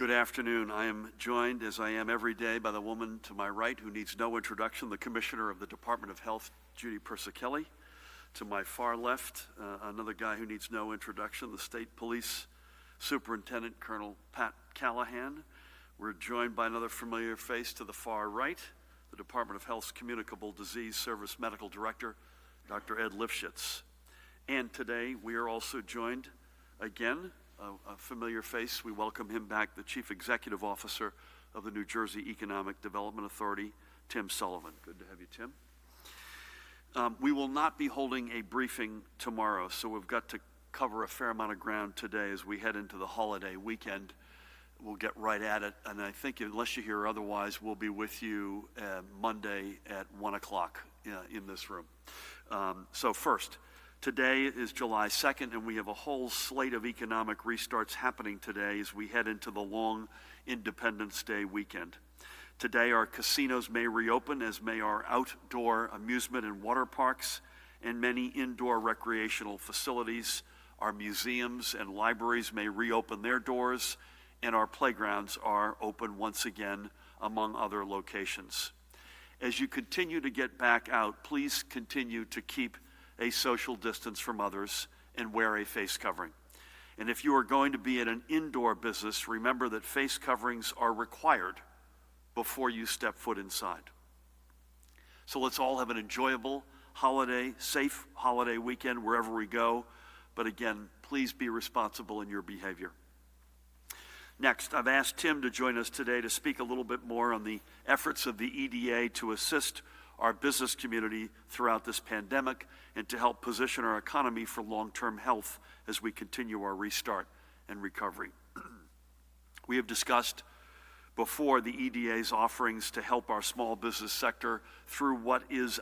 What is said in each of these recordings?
Good afternoon. I am joined, as I am every day, by the woman to my right who needs no introduction, the Commissioner of the Department of Health, Judy Persichilli. To my far left, another guy who needs no introduction, the State Police Superintendent, Colonel Pat Callahan. We're joined by another familiar face to the far right, the Department of Health's Communicable Disease Service Medical Director, Dr. Ed Lifshitz. And today we are also joined again, a familiar face. We welcome him back, the Chief Executive Officer of the New Jersey Economic Development Authority, Tim Sullivan. Good to have you, Tim. We will not be holding a briefing tomorrow, so we've got to cover a fair amount of ground today as we head into the holiday weekend. We'll get right at it, and I think unless you hear otherwise, we'll be with you Monday at 1 o'clock in this room. So first, today is July 2nd, and we have a whole slate of economic restarts happening today as we head into the long Independence Day weekend. Today, our casinos may reopen, as may our outdoor amusement and water parks and many indoor recreational facilities. Our museums and libraries may reopen their doors, and our playgrounds are open once again, among other locations. As you continue to get back out, please continue to keep a social distance from others and wear a face covering. And if you are going to be in an indoor business, remember that face coverings are required before you step foot inside. So let's all have an enjoyable holiday, safe holiday weekend wherever we go. But again, please be responsible in your behavior. Next, I've asked Tim to join us today to speak a little bit more on the efforts of the EDA to assist our business community throughout this pandemic and to help position our economy for long-term health as we continue our restart and recovery. We have discussed before the EDA's offerings to help our small business sector through what is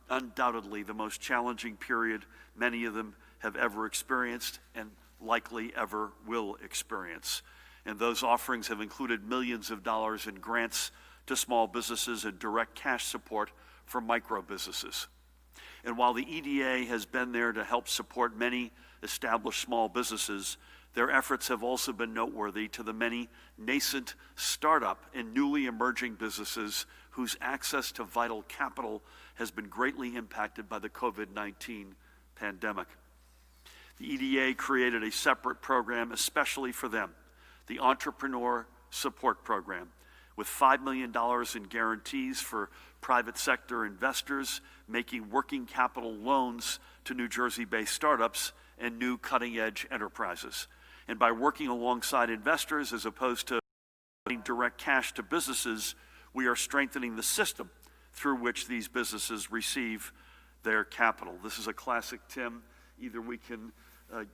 undoubtedly the most challenging period many of them have ever experienced and likely ever will experience. And those offerings have included millions of dollars in grants to small businesses and direct cash support for micro businesses. And while the EDA has been there to help support many established small businesses, their efforts have also been noteworthy to the many nascent startup and newly emerging businesses whose access to vital capital has been greatly impacted by the COVID-19 pandemic. The EDA created a separate program especially for them, the Entrepreneur Support Program, with $5 million in guarantees for private sector investors making working capital loans to New Jersey-based startups and new cutting-edge enterprises. And by working alongside investors as opposed to providing direct cash to businesses, we are strengthening the system through which these businesses receive their capital. This is a classic, Tim. Either we can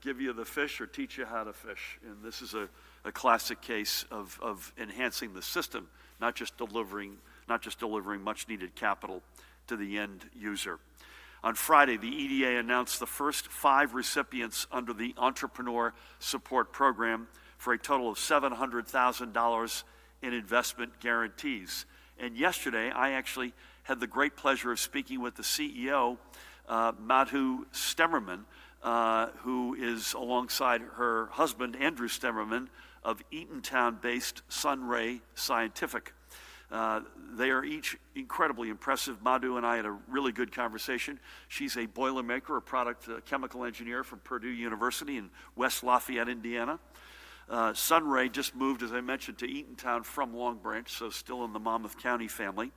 give you the fish or teach you how to fish. And this is a classic case of enhancing the system, not just delivering much needed capital to the end user. On Friday, the EDA announced the first 5 recipients under the Entrepreneur Support Program for a total of $700,000 in investment guarantees. And yesterday, I actually had the great pleasure of speaking with the CEO, Madhu Stemmerman, who is alongside her husband, Andrew Stemmerman, of Eatontown-based Sunray Scientific. They are each incredibly impressive. Madhu and I had a really good conversation. She's a Boilermaker, a chemical engineer from Purdue University in West Lafayette, Indiana. Sunray just moved, as I mentioned, to Eatontown from Long Branch, so still in the Monmouth County family.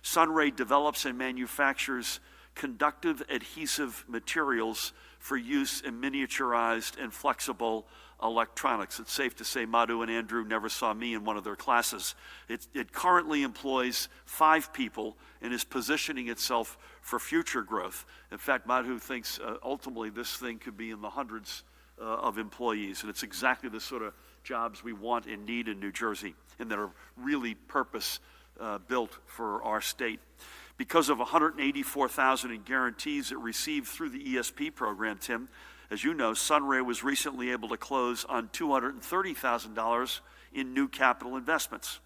Sunray develops and manufactures conductive adhesive materials for use in miniaturized and flexible electronics. It's safe to say Madhu and Andrew never saw me in one of their classes. It currently employs 5 people and is positioning itself for future growth. In fact, Madhu thinks ultimately this thing could be in the hundreds of employees, and it's exactly the sort of jobs we want and need in New Jersey and that are really purpose built for our state. Because of $184,000 in guarantees it received through the ESP program, Tim, as you know, Sunray was recently able to close on $230,000 in new capital investments.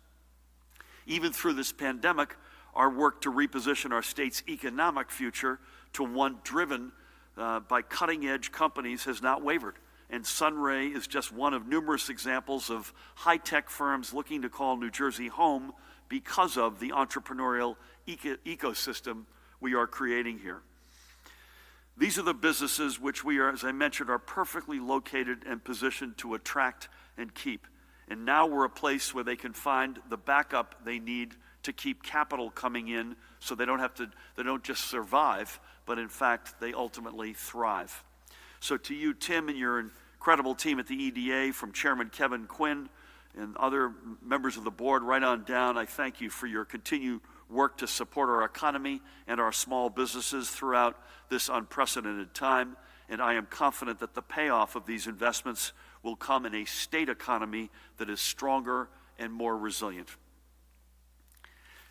Even through this pandemic, our work to reposition our state's economic future to one driven by cutting-edge companies has not wavered. and Sunray is just one of numerous examples of high-tech firms looking to call New Jersey home because of the entrepreneurial ecosystem we are creating here. These are the businesses which we are, as I mentioned, are perfectly located and positioned to attract and keep. And now we're a place where they can find the backup they need to keep capital coming in, so they don't just survive, but in fact, they ultimately thrive. So to you, Tim, and your incredible team at the EDA, from Chairman Kevin Quinn and other members of the board right on down, I thank you for your continued work to support our economy and our small businesses throughout this unprecedented time. And I am confident that the payoff of these investments will come in a state economy that is stronger and more resilient.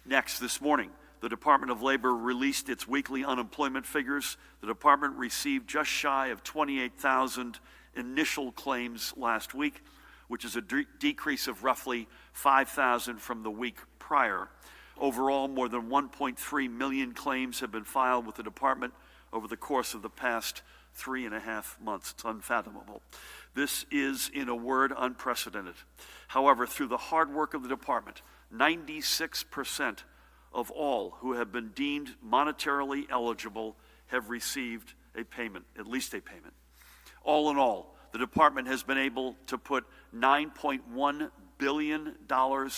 Next, this morning, the Department of Labor released its weekly unemployment figures. The department received just shy of 28,000 initial claims last week, which is a decrease of roughly 5,000 from the week prior. Overall, more than 1.3 million claims have been filed with the department over the course of the past 3.5 months. It's unfathomable. This is, in a word, unprecedented. However, through the hard work of the department, 96% of all who have been deemed monetarily eligible have received a payment, at least a payment. All in all, the department has been able to put $9.1 billion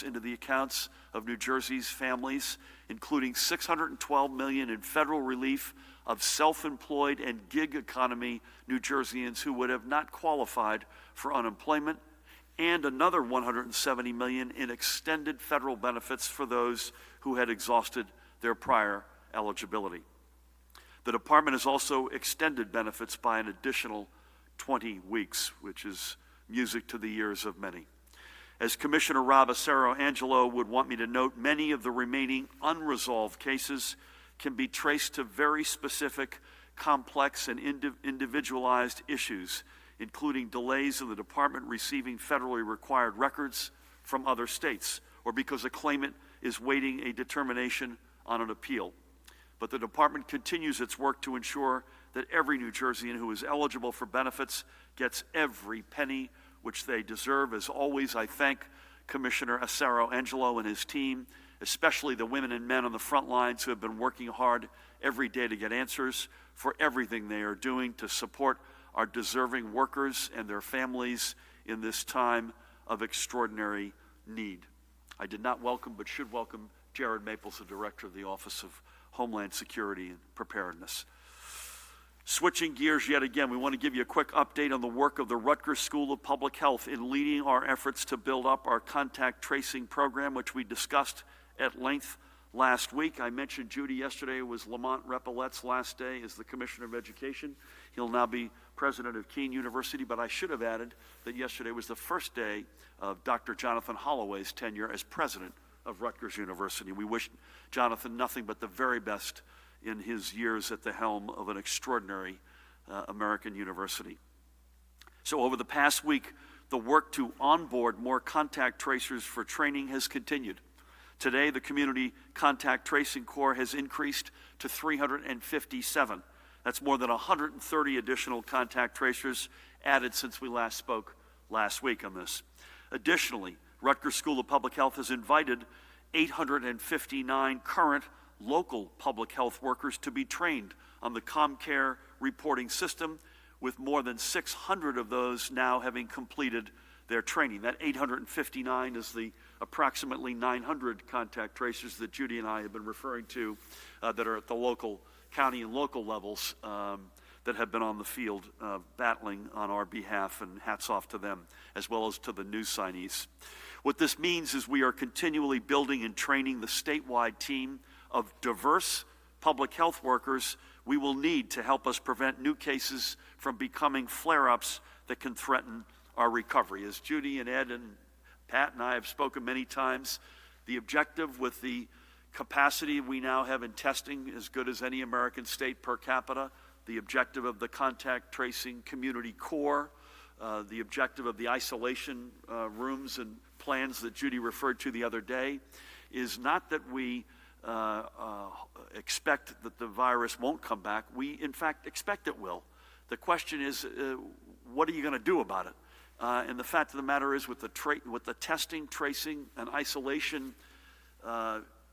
into the accounts of New Jersey's families, including $612 million in federal relief of self-employed and gig economy New Jerseyans who would have not qualified for unemployment, and another $170 million in extended federal benefits for those who had exhausted their prior eligibility. The department has also extended benefits by an additional 20 weeks, which is music to the ears of many. As Commissioner Rob Acero-Angelo would want me to note, many of the remaining unresolved cases can be traced to very specific, complex, and individualized issues, including delays in the department receiving federally required records from other states, or because a claimant is waiting a determination on an appeal. But the department continues its work to ensure that every New Jerseyan who is eligible for benefits gets every penny which they deserve. As always, I thank Commissioner Acero-Angelo and his team, especially the women and men on the front lines who have been working hard every day to get answers, for everything they are doing to support our deserving workers and their families in this time of extraordinary need. I did not welcome, but should welcome, Jared Maples, the Director of the Office of Homeland Security and Preparedness. Switching gears yet again, we want to give you a quick update on the work of the Rutgers School of Public Health in leading our efforts to build up our contact tracing program, which we discussed at length last week. I mentioned Judy yesterday. It was Lamont Repillette's last day as the Commissioner of Education. He'll now be president of Keene University, but I should have added that yesterday was the first day of Dr. Jonathan Holloway's tenure as president of Rutgers University. We wish Jonathan nothing but the very best in his years at the helm of an extraordinary American university. So over the past week, the work to onboard more contact tracers for training has continued. Today, the Community Contact Tracing Corps has increased to 357. That's more than 130 additional contact tracers added since we last spoke last week on this. Additionally, Rutgers School of Public Health has invited 859 current local public health workers to be trained on the ComCare reporting system, with more than 600 of those now having completed their training. That 859 is the approximately 900 contact tracers that Judy and I have been referring to that are at the local, county and local levels that have been on the field battling on our behalf, and hats off to them, as well as to the new signees. What this means is we are continually building and training the statewide team of diverse public health workers we will need to help us prevent new cases from becoming flare-ups that can threaten our recovery. As Judy and Ed and Pat and I have spoken many times, the objective with the capacity we now have in testing, as good as any American state per capita, the objective of the contact tracing community core, the objective of the isolation rooms and plans that Judy referred to the other day, is not that we expect that the virus won't come back. We, in fact, expect it will. The question is, what are you going to do about it? And the fact of the matter is, with the testing, tracing, and isolation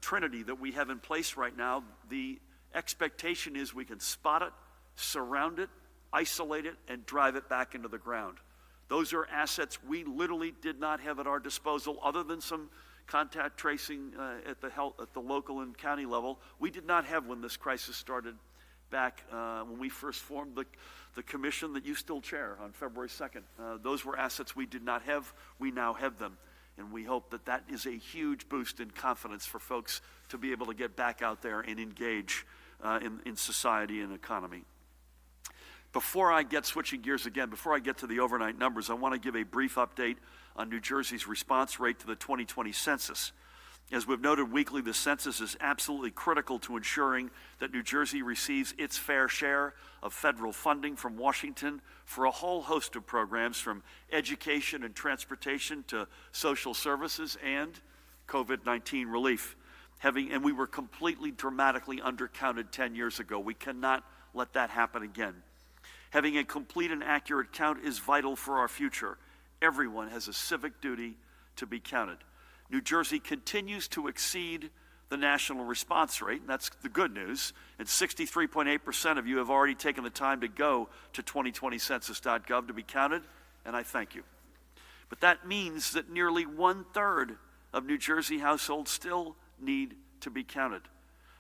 trinity that we have in place right now, the expectation is we can spot it, surround it, isolate it, and drive it back into the ground. Those are assets we literally did not have at our disposal, other than some contact tracing at the local and county level. We did not have when this crisis started back when we first formed the commission that you still chair on February 2nd. Those were assets we did not have. We now have them. And we hope that that is a huge boost in confidence for folks to be able to get back out there and engage in society and economy. Before I get switching gears again, before I get to the overnight numbers, I want to give a brief update on New Jersey's response rate to the 2020 census. As we've noted weekly, the census is absolutely critical to ensuring that New Jersey receives its fair share of federal funding from Washington for a whole host of programs, from education and transportation to social services and COVID-19 relief. And we were completely dramatically undercounted 10 years ago. We cannot let that happen again. Having a complete and accurate count is vital for our future. Everyone has a civic duty to be counted. New Jersey continues to exceed the national response rate, and that's the good news. And 63.8% of you have already taken the time to go to 2020census.gov to be counted, and I thank you. But that means that nearly 1/3 of New Jersey households still need to be counted.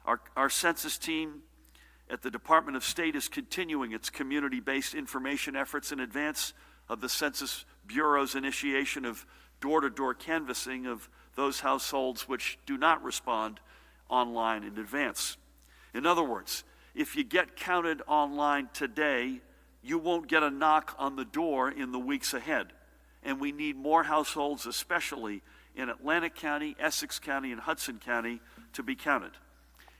Our census team at the Department of State is continuing its community-based information efforts in advance of the Census Bureau's initiation of door-to-door canvassing of those households which do not respond online in advance. In other words, if you get counted online today, you won't get a knock on the door in the weeks ahead. And we need more households, especially in Atlantic County, Essex County, and Hudson County, to be counted.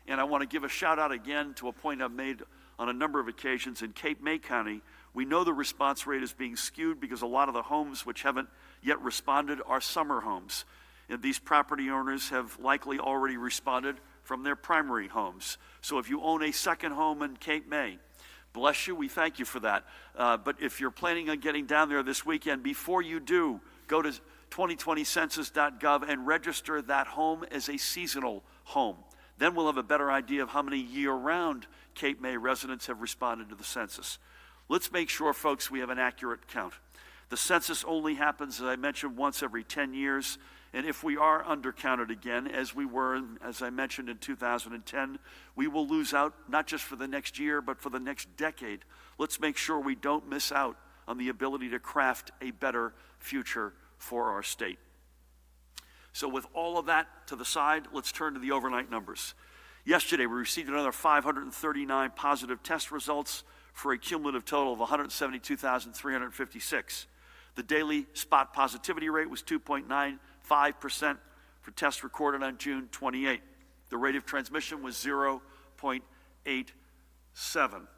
And I want to give a shout out again to a point I've made on a number of occasions. In Cape May County, we know the response rate is being skewed because a lot of the homes which haven't yet responded are summer homes. And these property owners have likely already responded from their primary homes. So if you own a second home in Cape May, bless you, we thank you for that. But if you're planning on getting down there this weekend, before you do, go to 2020census.gov and register that home as a seasonal home. Then we'll have a better idea of how many year-round Cape May residents have responded to the census. Let's make sure, folks, we have an accurate count. The census only happens, as I mentioned, once every 10 years. And if we are undercounted again, as we were, as I mentioned, in 2010, we will lose out not just for the next year, but for the next decade. Let's make sure we don't miss out on the ability to craft a better future for our state. So with all of that to the side, let's turn to the overnight numbers. Yesterday, we received another 539 positive test results for a cumulative total of 172,356. The daily spot positivity rate was 2.95% for tests recorded on June 28. The rate of transmission was 0.87.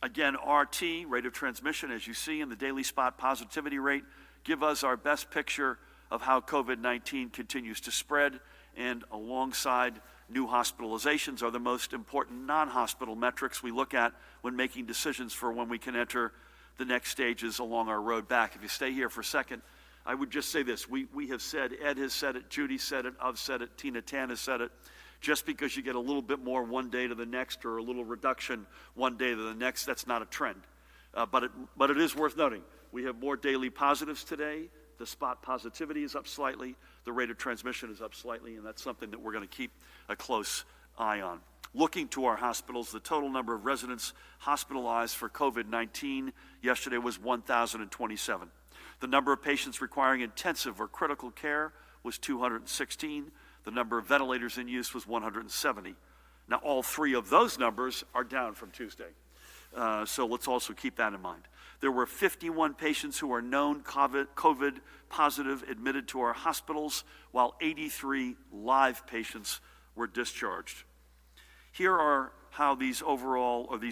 Again, RT, rate of transmission, as you see, and the daily spot positivity rate give us our best picture of how COVID-19 continues to spread, and alongside new hospitalizations are the most important non-hospital metrics we look at when making decisions for when we can enter the next stages along our road back. If you stay here for a second, I would just say this. We have said, Ed has said it, Judy said it, I've said it, Tina Tan has said it. Just because you get a little bit more one day to the next or a little reduction one day to the next, that's not a trend. But it is worth noting. We have more daily positives today. The spot positivity is up slightly. The rate of transmission is up slightly, and that's something that we're going to keep a close eye on. Looking to our hospitals, the total number of residents hospitalized for COVID-19 yesterday was 1,027. The number of patients requiring intensive or critical care was 216. The number of ventilators in use was 170. Now, all three of those numbers are down from Tuesday. So let's also keep that in mind. There were 51 patients who are known COVID positive admitted to our hospitals, while 83 live patients were discharged. Here are how these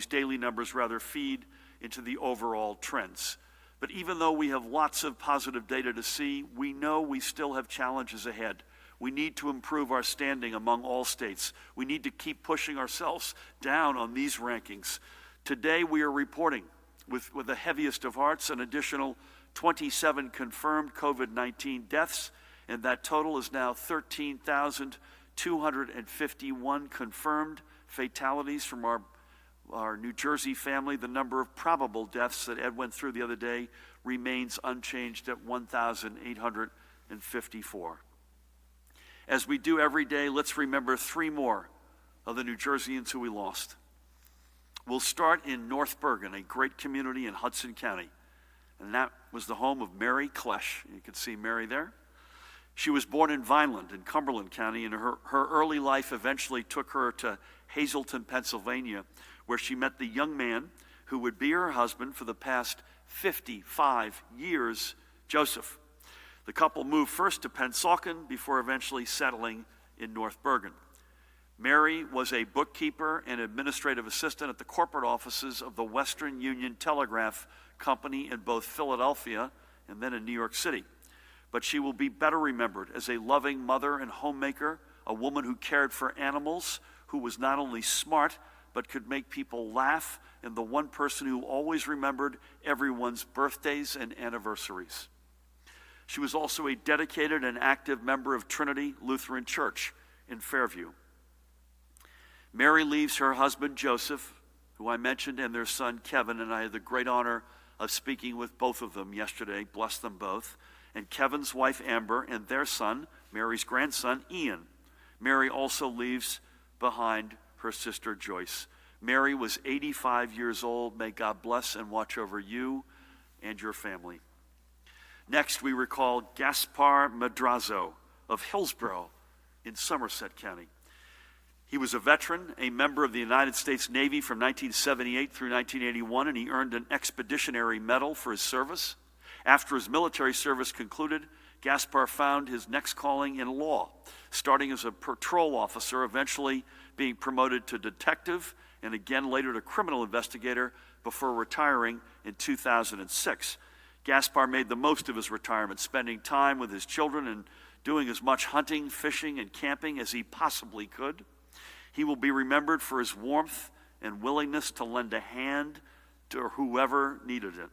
daily numbers feed into the overall trends. But even though we have lots of positive data to see, we know we still have challenges ahead. We need to improve our standing among all states. We need to keep pushing ourselves down on these rankings. Today we are reporting with the heaviest of hearts, an additional 27 confirmed COVID-19 deaths, and that total is now 13,251 confirmed fatalities from our New Jersey family. The number of probable deaths that Ed went through the other day remains unchanged at 1,854. As we do every day, let's remember 3 more of the New Jerseyans who we lost. We'll start in North Bergen, a great community in Hudson County. And that was the home of Mary Klesch. You can see Mary there. She was born in Vineland in Cumberland County, and her early life eventually took her to Hazleton, Pennsylvania, where she met the young man who would be her husband for the past 55 years, Joseph. The couple moved first to Pennsauken before eventually settling in North Bergen. Mary was a bookkeeper and administrative assistant at the corporate offices of the Western Union Telegraph Company in both Philadelphia and then in New York City. But she will be better remembered as a loving mother and homemaker, a woman who cared for animals, who was not only smart, but could make people laugh, and the one person who always remembered everyone's birthdays and anniversaries. She was also a dedicated and active member of Trinity Lutheran Church in Fairview. Mary leaves her husband, Joseph, who I mentioned, and their son, Kevin, and I had the great honor of speaking with both of them yesterday, bless them both, and Kevin's wife, Amber, and their son, Mary's grandson, Ian. Mary also leaves behind her sister, Joyce. Mary was 85 years old. May God bless and watch over you and your family. Next, we recall Gaspar Madrazo of Hillsborough in Somerset County. He was a veteran, a member of the United States Navy from 1978 through 1981, and he earned an Expeditionary Medal for his service. After his military service concluded, Gaspar found his next calling in law, starting as a patrol officer, eventually being promoted to detective, and again later to criminal investigator before retiring in 2006. Gaspar made the most of his retirement, spending time with his children and doing as much hunting, fishing, and camping as he possibly could. He will be remembered for his warmth and willingness to lend a hand to whoever needed it.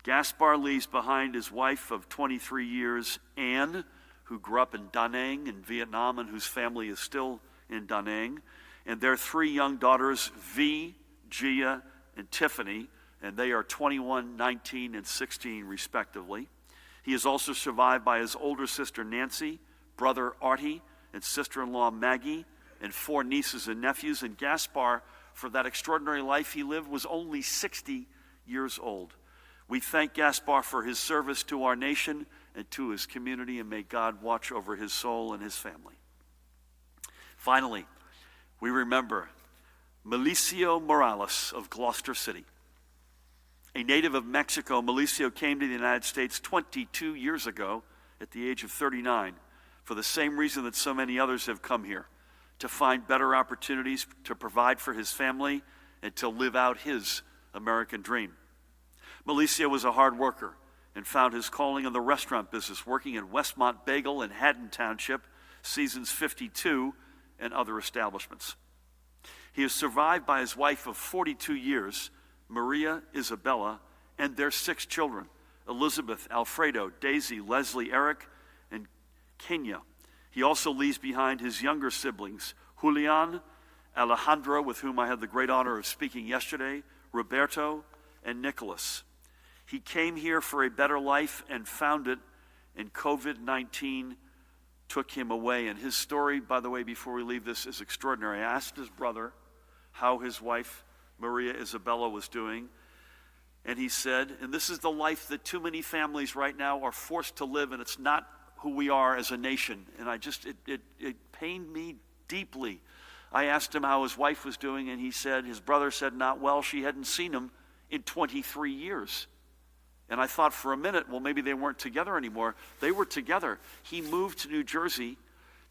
Gaspar leaves behind his wife of 23 years, Anne, who grew up in Da Nang in Vietnam and whose family is still in Da Nang, and their 3 young daughters, Vi, Gia, and Tiffany, and they are 21, 19, and 16 respectively. He is also survived by his older sister, Nancy, brother, Artie, and sister-in-law, Maggie, and 4 nieces and nephews. And Gaspar, for that extraordinary life he lived, was only 60 years old. We thank Gaspar for his service to our nation and to his community, and may God watch over his soul and his family. Finally, we remember Melicio Morales of Gloucester City. A native of Mexico, Melicio came to the United States 22 years ago at the age of 39 for the same reason that so many others have come here, to find better opportunities to provide for his family and to live out his American dream. Melicio was a hard worker and found his calling in the restaurant business, working at Westmont Bagel in Haddon Township, Seasons 52, and other establishments. He is survived by his wife of 42 years, Maria Isabella, and their 6 children, Elizabeth, Alfredo, Daisy, Leslie, Eric, and Kenya. He also leaves behind his younger siblings, Julian, Alejandro, with whom I had the great honor of speaking yesterday, Roberto, and Nicholas. He came here for a better life and found it, and COVID-19 took him away. And his story, by the way, before we leave this, is extraordinary. I asked his brother how his wife, Maria Isabella, was doing, and he said, and this is the life that too many families right now are forced to live, and it's not who we are as a nation. And it pained me deeply. I asked him how his wife was doing, and he said, his brother said, not well. She hadn't seen him in 23 years. And I thought for a minute, well, maybe they weren't together anymore. They were together. He moved to New Jersey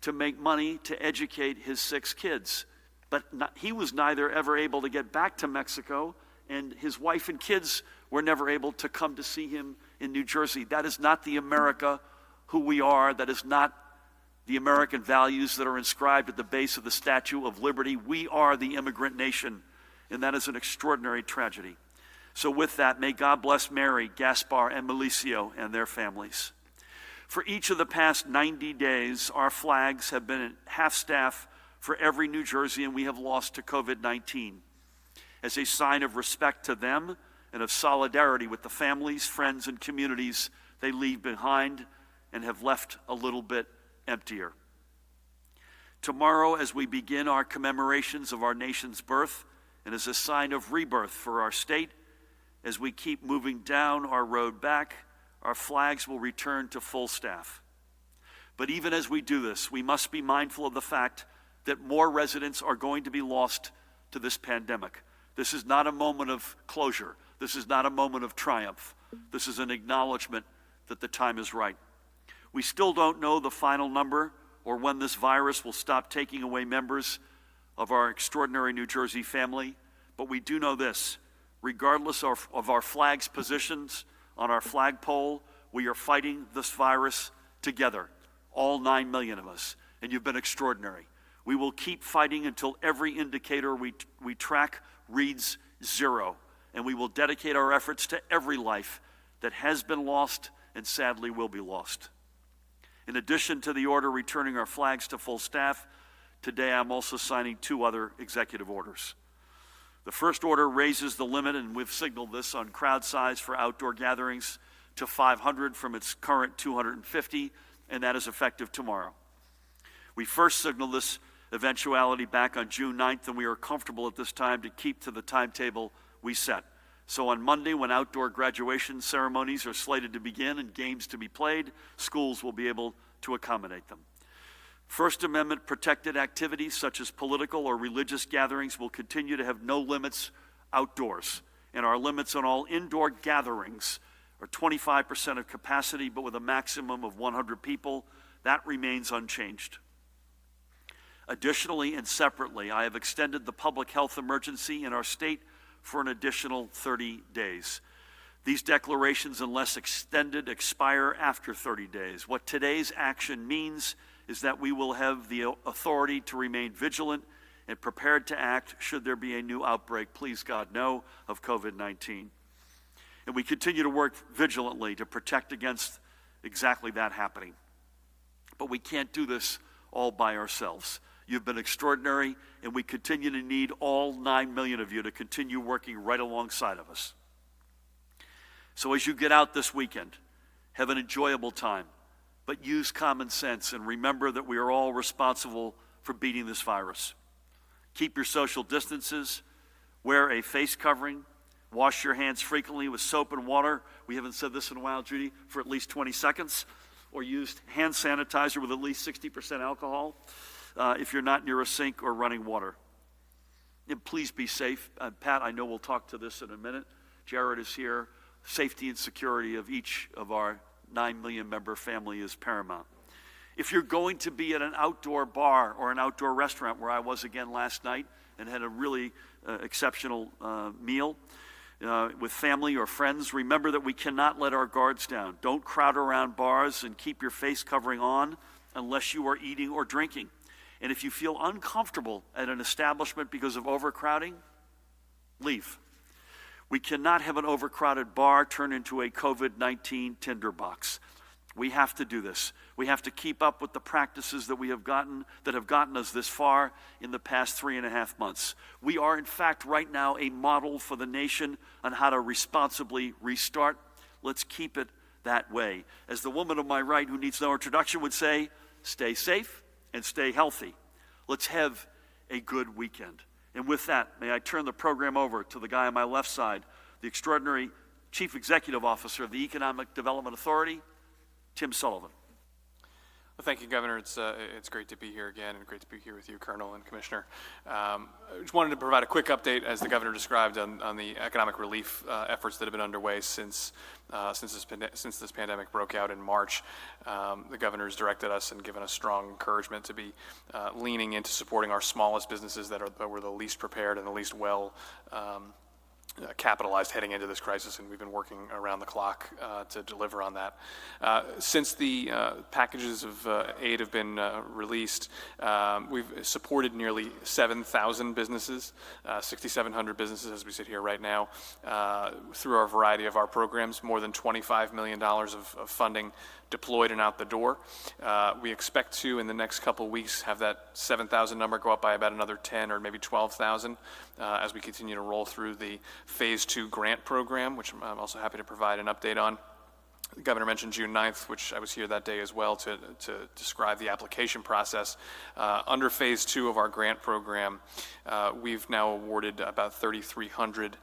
to make money to educate his 6 kids. But he was neither ever able to get back to Mexico, and his wife and kids were never able to come to see him in New Jersey. That is not the America who we are. That is not the American values that are inscribed at the base of the Statue of Liberty. We are the immigrant nation, and that is an extraordinary tragedy. So with that, may God bless Mary, Gaspar, and Malicio and their families. For each of the past 90 days, our flags have been at half-staff for every New Jerseyan we have lost to COVID-19. As a sign of respect to them and of solidarity with the families, friends, and communities they leave behind and have left a little bit emptier. Tomorrow, as we begin our commemorations of our nation's birth, and as a sign of rebirth for our state, as we keep moving down our road back, our flags will return to full staff. But even as we do this, we must be mindful of the fact that more residents are going to be lost to this pandemic. This is not a moment of closure. This is not a moment of triumph. This is an acknowledgement that the time is right. We still don't know the final number or when this virus will stop taking away members of our extraordinary New Jersey family, but we do know this: regardless of our flag's positions on our flagpole, we are fighting this virus together, all 9 million of us, and you've been extraordinary. We will keep fighting until every indicator we track reads 0, and we will dedicate our efforts to every life that has been lost and sadly will be lost. In addition to the order returning our flags to full staff, today I'm also signing 2 other executive orders. The first order raises the limit, and we've signaled this, on crowd size for outdoor gatherings to 500 from its current 250, and that is effective tomorrow. We first signaled this eventuality back on June 9th, and we are comfortable at this time to keep to the timetable we set. So on Monday, when outdoor graduation ceremonies are slated to begin and games to be played, schools will be able to accommodate them. First Amendment protected activities such as political or religious gatherings will continue to have no limits outdoors, and our limits on all indoor gatherings are 25% of capacity, but with a maximum of 100 people. That remains unchanged. Additionally and separately, I have extended the public health emergency in our state for an additional 30 days. These declarations, unless extended, expire after 30 days. What today's action means is that we will have the authority to remain vigilant and prepared to act should there be a new outbreak, please God, no, of COVID-19. And we continue to work vigilantly to protect against exactly that happening. But we can't do this all by ourselves. You've been extraordinary, and we continue to need all 9 million of you to continue working right alongside of us. So as you get out this weekend, have an enjoyable time, but use common sense and remember that we are all responsible for beating this virus. Keep your social distances, wear a face covering, wash your hands frequently with soap and water. We haven't said this in a while, Judy, for at least 20 seconds, or use hand sanitizer with at least 60% alcohol if you're not near a sink or running water. And please be safe. Pat, I know we'll talk to this in a minute. Jared is here. Safety and security of each of our 9 million member family is paramount. If you're going to be at an outdoor bar or an outdoor restaurant, where I was again last night and had a really exceptional meal with family or friends, remember that we cannot let our guards down. Don't crowd around bars and keep your face covering on unless you are eating or drinking. And if you feel uncomfortable at an establishment because of overcrowding, leave. We cannot have an overcrowded bar turn into a COVID-19 tinderbox. We have to do this. We have to keep up with the practices that have gotten us this far in the past 3.5 months. We are, in fact, right now a model for the nation on how to responsibly restart. Let's keep it that way. As the woman on my right, who needs no introduction, would say, stay safe and stay healthy. Let's have a good weekend. And with that, may I turn the program over to the guy on my left side, the extraordinary Chief Executive Officer of the Economic Development Authority, Tim Sullivan. Well, thank you, Governor. It's great to be here again, and great to be here with you, Colonel and Commissioner. I just wanted to provide a quick update, as the Governor described, on the economic relief efforts that have been underway since this pandemic broke out in March. The Governor has directed us and given us strong encouragement to be leaning into supporting our smallest businesses that were the least prepared and the least well capitalized heading into this crisis, and we've been working around the clock to deliver on that. Since the packages of aid have been released, we've supported nearly 7,000 businesses, 6,700 businesses as we sit here right now, through our variety of our programs, more than $25 million of funding deployed and out the door. We expect to, in the next couple weeks, have that 7,000 number go up by about another 10 or maybe 12,000 as we continue to roll through the Phase 2 grant program, which I'm also happy to provide an update on. The governor mentioned June 9th, which I was here that day as well to describe the application process. Under Phase 2 of our grant program, we've now awarded about 3,300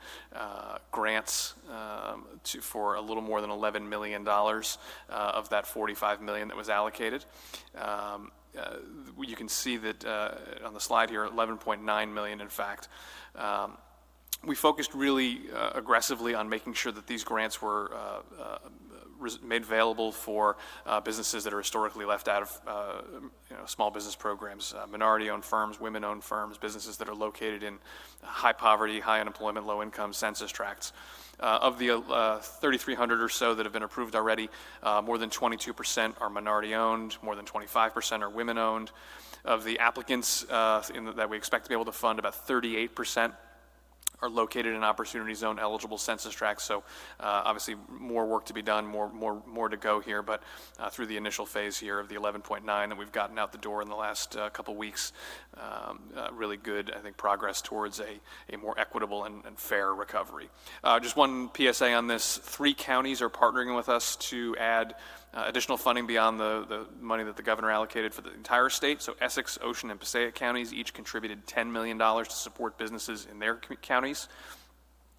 grants for a little more than $11 million of that $45 million that was allocated. You can see that on the slide here, 11.9 million in fact. We focused really aggressively on making sure that these grants were made available for businesses that are historically left out of small business programs, minority-owned firms, women-owned firms, businesses that are located in high poverty, high unemployment, low-income census tracts. Of the 3,300 or so that have been approved already, more than 22% are minority-owned, more than 25% are women-owned. Of the applicants that we expect to be able to fund, about 38% are located in Opportunity Zone eligible census tracts. So obviously more work to be done, more to go here, but through the initial phase here of the 11.9 that we've gotten out the door in the last couple weeks, really good, I think, progress towards a more equitable and fair recovery. Just one PSA on this: 3 counties are partnering with us to add additional funding beyond the money that the governor allocated for the entire state. So Essex, Ocean, and Passaic counties each contributed $10 million to support businesses in their counties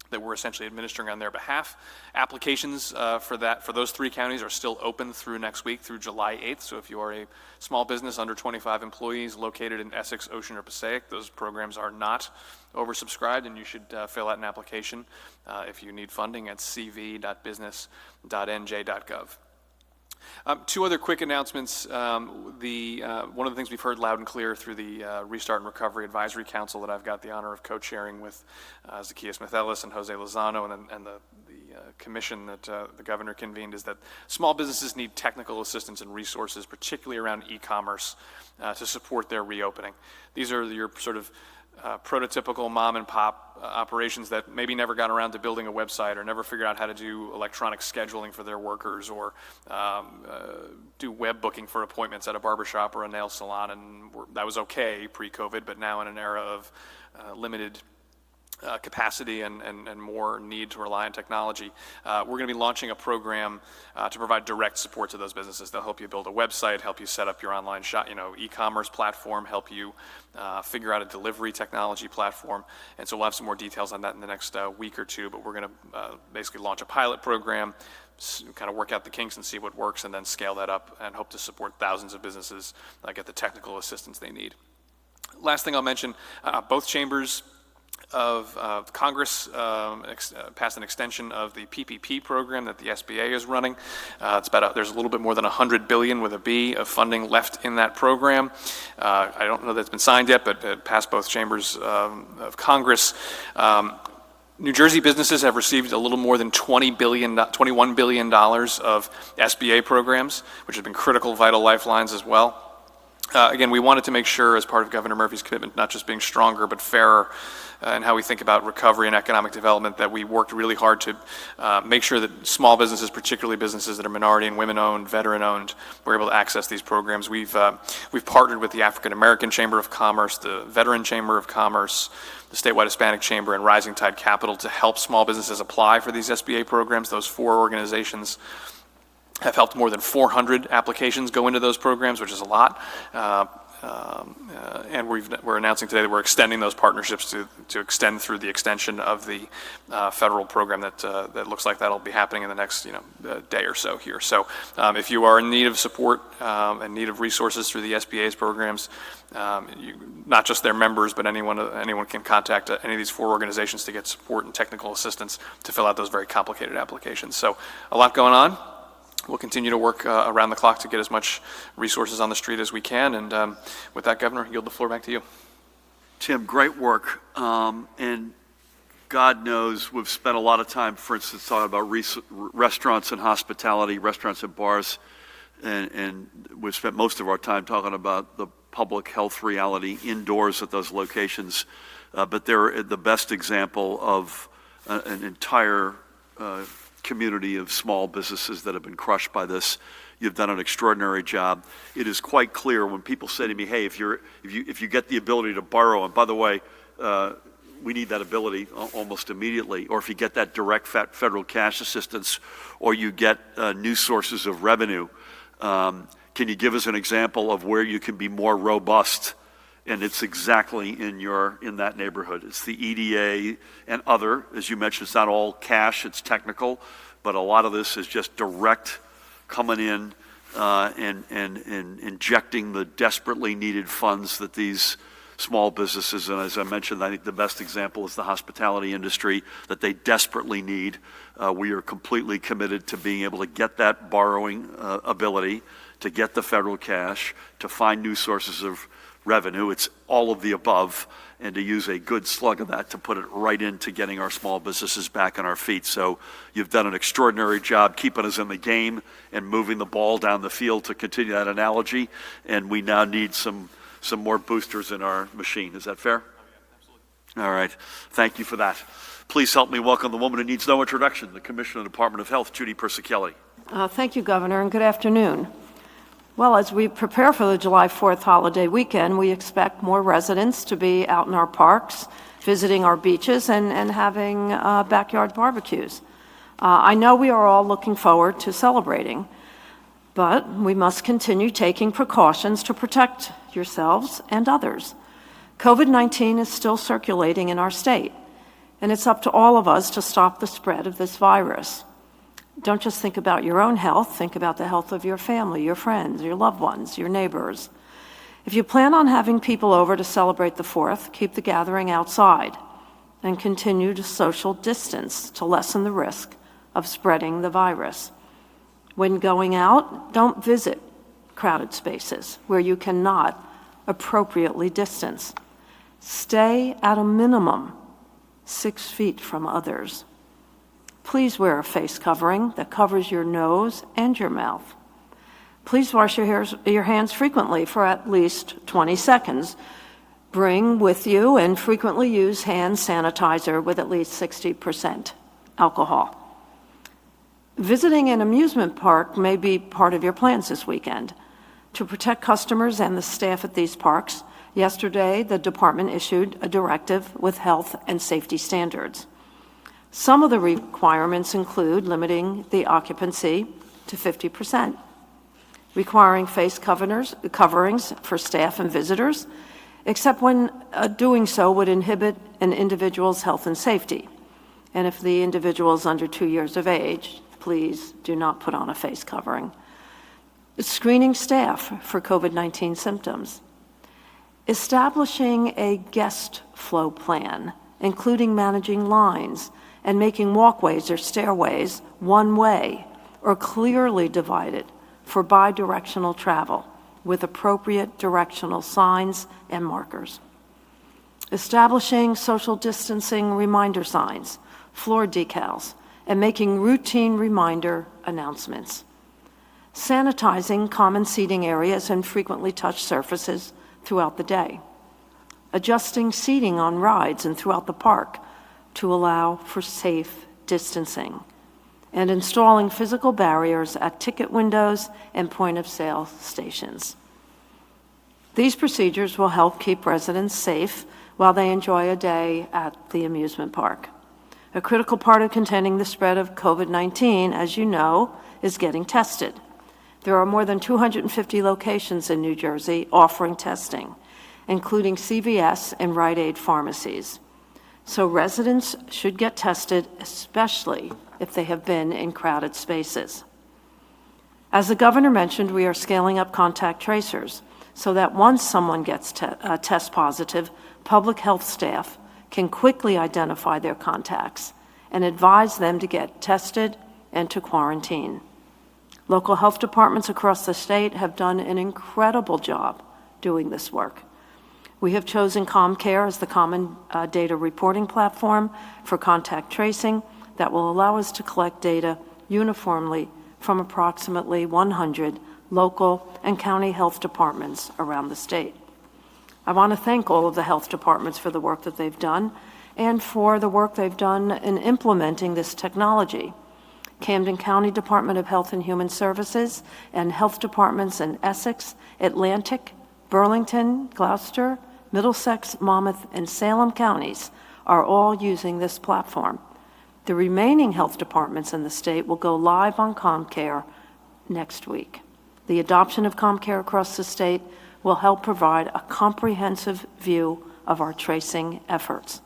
that we're essentially administering on their behalf. Applications for those 3 counties are still open through next week, through July 8th. So if you are a small business under 25 employees located in Essex, Ocean, or Passaic, those programs are not oversubscribed, and you should fill out an application if you need funding at cv.business.nj.gov. 2 other quick announcements. One of the things we've heard loud and clear through the Restart and Recovery Advisory Council that I've got the honor of co-chairing with Zakiya Smith-Ellis and Jose Lozano and the commission that the governor convened is that small businesses need technical assistance and resources, particularly around e-commerce, to support their reopening. These are your sort of prototypical mom and pop operations that maybe never got around to building a website or never figured out how to do electronic scheduling for their workers or do web booking for appointments at a barbershop or a nail salon. And that was okay pre-COVID, but now in an era of limited capacity and more need to rely on technology, we're going to be launching a program to provide direct support to those businesses. They'll help you build a website, help you set up your online shop, e-commerce platform, help you figure out a delivery technology platform. And so we'll have some more details on that in the next week or 2, but we're going to basically launch a pilot program, kind of work out the kinks and see what works, and then scale that up and hope to support thousands of businesses get the technical assistance they need. Last thing I'll mention, both chambers of Congress passed an extension of the PPP program that the SBA is running. There's a little bit more than $100 billion with a B of funding left in that program. I don't know that it's been signed yet, but it passed both chambers of Congress. New Jersey businesses have received a little more than $21 billion of SBA programs, which have been critical, vital lifelines as well. Again, we wanted to make sure, as part of Governor Murphy's commitment, not just being stronger, but fairer in how we think about recovery and economic development, that we worked really hard to make sure that small businesses, particularly businesses that are minority and women-owned, veteran-owned, were able to access these programs. We've partnered with the African American Chamber of Commerce, the Veteran Chamber of Commerce, the Statewide Hispanic Chamber, and Rising Tide Capital to help small businesses apply for these SBA programs. Those 4 organizations have helped more than 400 applications go into those programs, which is a lot. And we're announcing today that we're extending those partnerships to extend through the extension of the federal program that looks like that'll be happening in the next day or so here. So if you are in need of support and need of resources through the SBA's programs, not just their members, but anyone can contact any of these 4 organizations to get support and technical assistance to fill out those very complicated applications. So a lot going on. We'll continue to work around the clock to get as much resources on the street as we can. And with that, Governor, yield the floor back to you. Tim, great work. And God knows we've spent a lot of time, for instance, talking about restaurants and hospitality, restaurants and bars, and we've spent most of our time talking about the public health reality indoors at those locations. But they're the best example of an entire community of small businesses that have been crushed by this. You've done an extraordinary job. It is quite clear when people say to me, hey, if you get the ability to borrow, and by the way, we need that ability almost immediately, or if you get that direct federal cash assistance, or you get new sources of revenue, can you give us an example of where you can be more robust? And it's exactly in that neighborhood. It's the EDA and other, as you mentioned, it's not all cash, it's technical, but a lot of this is just direct coming in and injecting the desperately needed funds that these small businesses, and as I mentioned, I think the best example is the hospitality industry that they desperately need. We are completely committed to being able to get that borrowing ability, to get the federal cash, to find new sources of revenue. It's all of the above, and to use a good slug of that to put it right into getting our small businesses back on our feet. So you've done an extraordinary job keeping us in the game and moving the ball down the field, to continue that analogy, and we now need some more boosters in our machine. Is that fair? Absolutely. All right. Thank you for that. Please help me welcome the woman who needs no introduction, the Commissioner of the Department of Health, Judy Persichilli. Thank you, Governor, and good afternoon. Well, as we prepare for the July 4th holiday weekend, we expect more residents to be out in our parks, visiting our beaches, and having backyard barbecues. I know we are all looking forward to celebrating, but we must continue taking precautions to protect yourselves and others. COVID-19 is still circulating in our state, and it's up to all of us to stop the spread of this virus. Don't just think about your own health, think about the health of your family, your friends, your loved ones, your neighbors. If you plan on having people over to celebrate the 4th, keep the gathering outside and continue to social distance to lessen the risk of spreading the virus. When going out, don't visit crowded spaces where you cannot appropriately distance. Stay at a minimum 6 feet from others. Please wear a face covering that covers your nose and your mouth. Please wash your hands frequently for at least 20 seconds. Bring with you and frequently use hand sanitizer with at least 60% alcohol. Visiting an amusement park may be part of your plans this weekend. To protect customers and the staff at these parks, yesterday the department issued a directive with health and safety standards. Some of the requirements include limiting the occupancy to 50%, requiring face coverings for staff and visitors, except when doing so would inhibit an individual's health and safety. And if the individual is under 2 years of age, please do not put on a face covering. Screening staff for COVID-19 symptoms. Establishing a guest flow plan, including managing lines and making walkways or stairways one way or clearly divided for bi-directional travel with appropriate directional signs and markers. Establishing social distancing reminder signs, floor decals, and making routine reminder announcements. Sanitizing common seating areas and frequently touched surfaces throughout the day. Adjusting seating on rides and throughout the park to allow for safe distancing, and installing physical barriers at ticket windows and point-of-sale stations. These procedures will help keep residents safe while they enjoy a day at the amusement park. A critical part of containing the spread of COVID-19, as you know, is getting tested. There are more than 250 locations in New Jersey offering testing, including CVS and Rite Aid pharmacies. So residents should get tested, especially if they have been in crowded spaces. As the governor mentioned, we are scaling up contact tracers so that once someone gets test positive, public health staff can quickly identify their contacts and advise them to get tested and to quarantine. Local health departments across the state have done an incredible job doing this work. We have chosen ComCare as the common data reporting platform for contact tracing that will allow us to collect data uniformly from approximately 100 local and county health departments around the state. I want to thank all of the health departments for the work that they've done and for the work they've done in implementing this technology. Camden County Department of Health and Human Services and health departments in Essex, Atlantic, Burlington, Gloucester, Middlesex, Monmouth, and Salem counties are all using this platform. The remaining health departments in the state will go live on ComCare next week. The adoption of ComCare across the state will help provide a comprehensive view of our tracing efforts.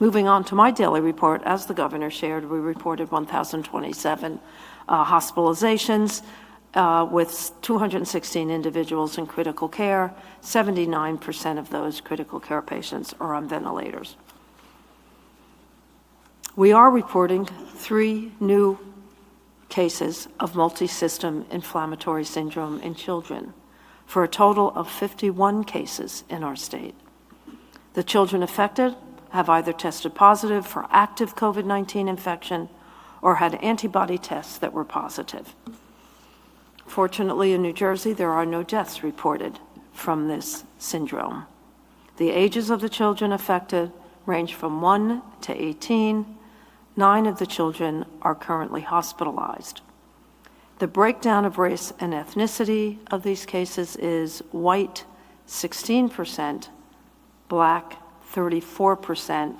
Moving on to my daily report, as the governor shared, we reported 1,027 hospitalizations with 216 individuals in critical care. 79% of those critical care patients are on ventilators. We are reporting 3 new cases of multi-system inflammatory syndrome in children, for a total of 51 cases in our state. The children affected have either tested positive for active COVID-19 infection or had antibody tests that were positive. Fortunately, in New Jersey, there are no deaths reported from this syndrome. The ages of the children affected range from 1 to 18. 9 of the children are currently hospitalized. The breakdown of race and ethnicity of these cases is white 16%, black 34%,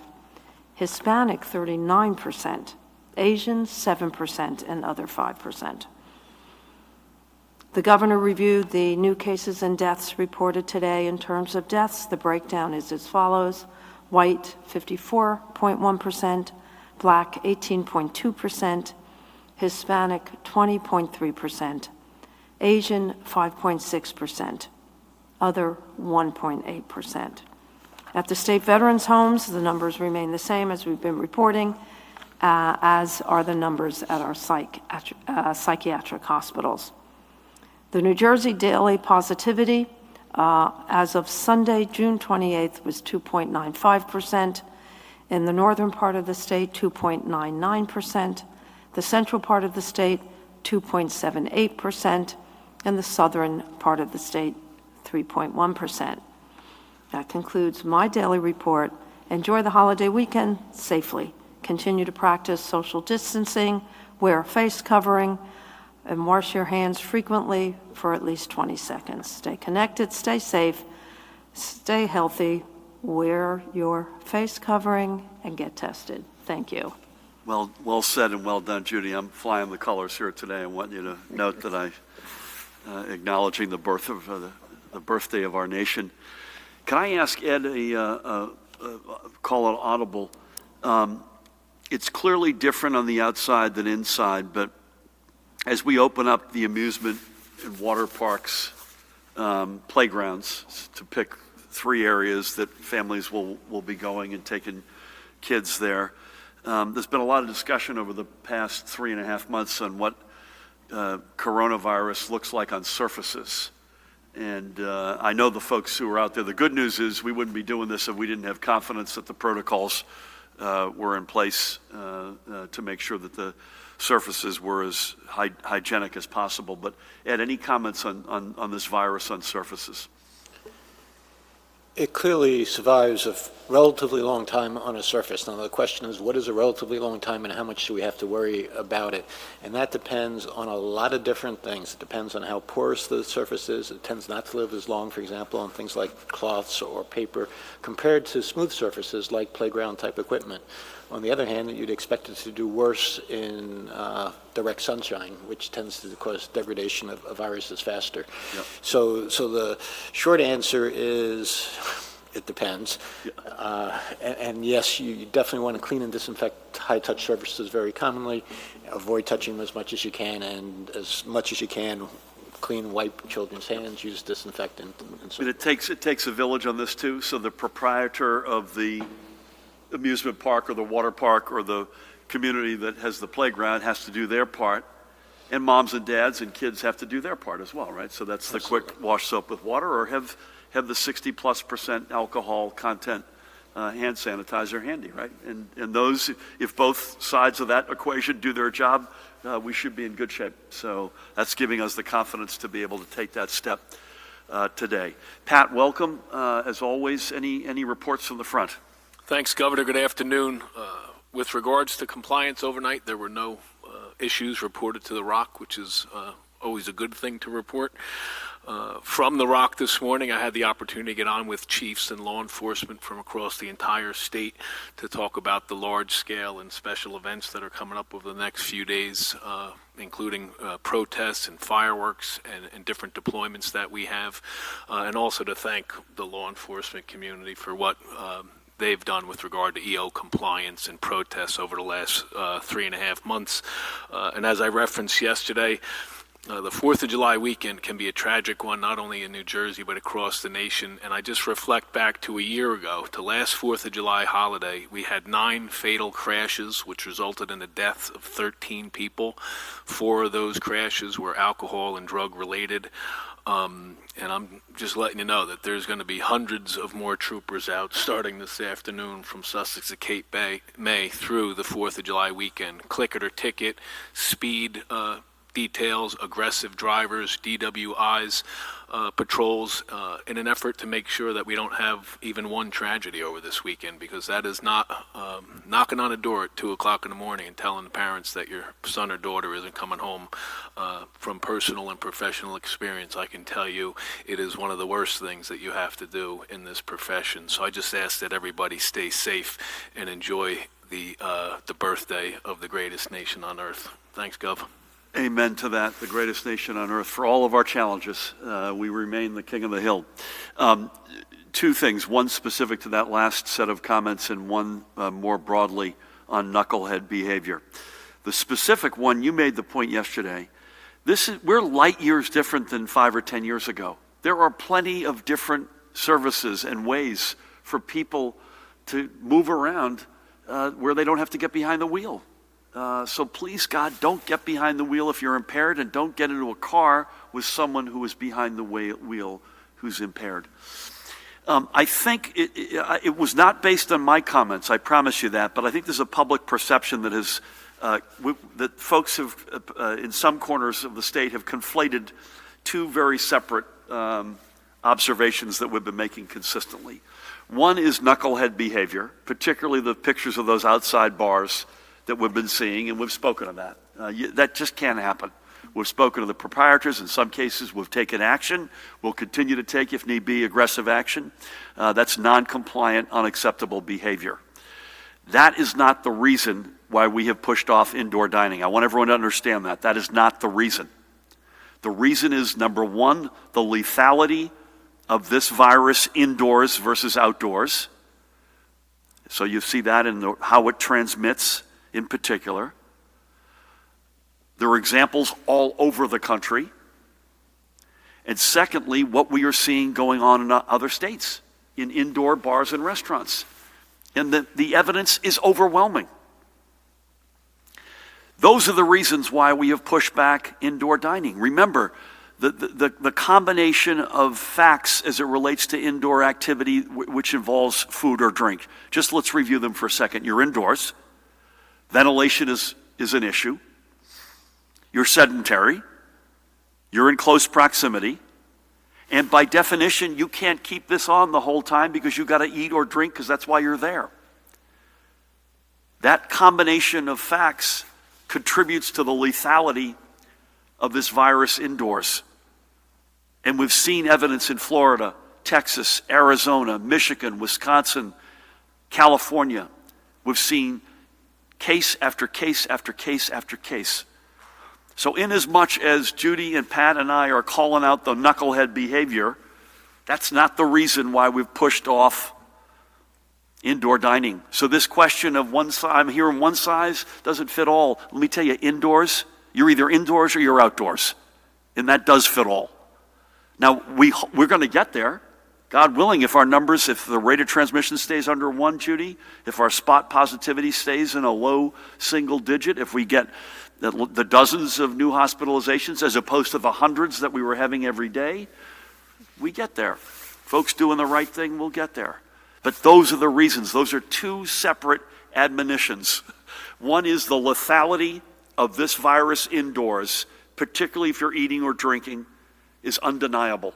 Hispanic 39%, Asian 7%, and other 5%. The governor reviewed the new cases and deaths reported today. In terms of deaths, the breakdown is as follows: white 54.1%, black 18.2%, Hispanic 20.3%, Asian 5.6%, other 1.8%. At the state veterans' homes, the numbers remain the same as we've been reporting, as are the numbers at our psychiatric hospitals. The New Jersey daily positivity as of Sunday, June 28th, was 2.95%. In the northern part of the state, 2.99%. The central part of the state, 2.78%. And the southern part of the state, 3.1%. That concludes my daily report. Enjoy the holiday weekend safely. Continue to practice social distancing, wear a face covering, and wash your hands frequently for at least 20 seconds. Stay connected, stay safe, stay healthy, wear your face covering, and get tested. Thank you. Well said and well done, Judy. I'm flying the colors here today. I want you to note that I acknowledging the birth of the birthday of our nation. Can I ask Ed call it audible? It's clearly different on the outside than inside, but as we open up the amusement and water parks, playgrounds, to pick 3 areas that families will be going and taking kids there, there's been a lot of discussion over the past 3.5 months on what coronavirus looks like on surfaces. And I know the folks who are out there. The good news is we wouldn't be doing this if we didn't have confidence that the protocols were in place to make sure that the surfaces were as hygienic as possible. But Ed, any comments on this virus on surfaces? It clearly survives a relatively long time on a surface. Now the question is, what is a relatively long time and how much do we have to worry about it? And that depends on a lot of different things. It depends on how porous the surface is. It tends not to live as long, for example, on things like cloths or paper, compared to smooth surfaces like playground type equipment. On the other hand, you'd expect it to do worse in direct sunshine, which tends to cause degradation of viruses faster. Yep. So the short answer is it depends. And yes, you definitely want to clean and disinfect high-touch surfaces very commonly. Avoid touching them as much as you can, and as much as you can, clean, wipe children's hands, use disinfectant, and so. But it takes a village on this too. So the proprietor of the amusement park or the water park or the community that has the playground has to do their part, and moms and dads and kids have to do their part as well, right? So that's the quick wash soap with water, or have have the 60+% alcohol content hand sanitizer handy, right? And those, if both sides of that equation do their job, we should be in good shape. So that's giving us the confidence to be able to take that step today. Pat, welcome. As always, any reports from the front? Thanks, Governor. Good afternoon. With regards to compliance overnight, there were no issues reported to the Rock, which is always a good thing to report. From the Rock this morning, I had the opportunity to get on with chiefs and law enforcement from across the entire state to talk about the large-scale and special events that are coming up over the next few days, including protests and fireworks and different deployments that we have, and also to thank the law enforcement community for what they've done with regard to EO compliance and protests over the last 3.5 months. And as I referenced yesterday, the 4th of July weekend can be a tragic one, not only in New Jersey, but across the nation. And I just reflect back to a year ago, to last 4th of July holiday, we had 9 fatal crashes, which resulted in the deaths of 13 people. 4 of those crashes were alcohol and drug related. And I'm just letting you know that there's going to be hundreds of more troopers out starting this afternoon from Sussex to Cape May through the 4th of July weekend. Click it or ticket, speed details, aggressive drivers, DWIs, patrols, in an effort to make sure that we don't have even one tragedy over this weekend, because that is not knocking on a door at 2 o'clock in the morning and telling the parents that your son or daughter isn't coming home. From personal and professional experience, I can tell you it is one of the worst things that you have to do in this profession. So I just ask that everybody stay safe and enjoy the birthday of the greatest nation on earth. Thanks, Gov. Amen to that, the greatest nation on earth. For all of our challenges, we remain the king of the hill. 2 things, one specific to that last set of comments and one more broadly on knucklehead behavior. The specific one, you made the point yesterday, we're light years different than 5 or 10 years ago. There are plenty of different services and ways for people to move around where they don't have to get behind the wheel. So please, God, don't get behind the wheel if you're impaired, and don't get into a car with someone who is behind the wheel who's impaired. I think it was not based on my comments, I promise you that, but I think there's a public perception that that folks have, in some corners of the state, have conflated 2 very separate observations that we've been making consistently. One is knucklehead behavior, particularly the pictures of those outside bars that we've been seeing, and we've spoken of that. That just can't happen. We've spoken to the proprietors. In some cases, we've taken action. We'll continue to take, if need be, aggressive action. That's non-compliant, unacceptable behavior. That is not the reason why we have pushed off indoor dining. I want everyone to understand that. That is not the reason. The reason is, number one, the lethality of this virus indoors versus outdoors. So you see that in how it transmits in particular. There are examples all over the country. And secondly, what we are seeing going on in other states, in indoor bars and restaurants. And the evidence is overwhelming. Those are the reasons why we have pushed back indoor dining. Remember, the combination of facts as it relates to indoor activity which involves food or drink. Just let's review them for a second. You're indoors. Ventilation is an issue. You're sedentary. You're in close proximity. And by definition, you can't keep this on the whole time because you've got to eat or drink because that's why you're there. That combination of facts contributes to the lethality of this virus indoors. And we've seen evidence in Florida, Texas, Arizona, Michigan, Wisconsin, California. We've seen case after case after case after case. So inasmuch as Judy and Pat and I are calling out the knucklehead behavior, that's not the reason why we've pushed off indoor dining. So this question of I'm hearing one size doesn't fit all. Let me tell you, indoors, you're either indoors or you're outdoors. And that does fit all. Now, we're going to get there. God willing, if the rate of transmission stays under 1, Judy, if our spot positivity stays in a low single digit, if we get the dozens of new hospitalizations as opposed to the hundreds that we were having every day, we get there. folks doing the right thing, we'll get there. But those are the reasons. Those are two separate admonitions. One is the lethality of this virus indoors, particularly if you're eating or drinking, is undeniable.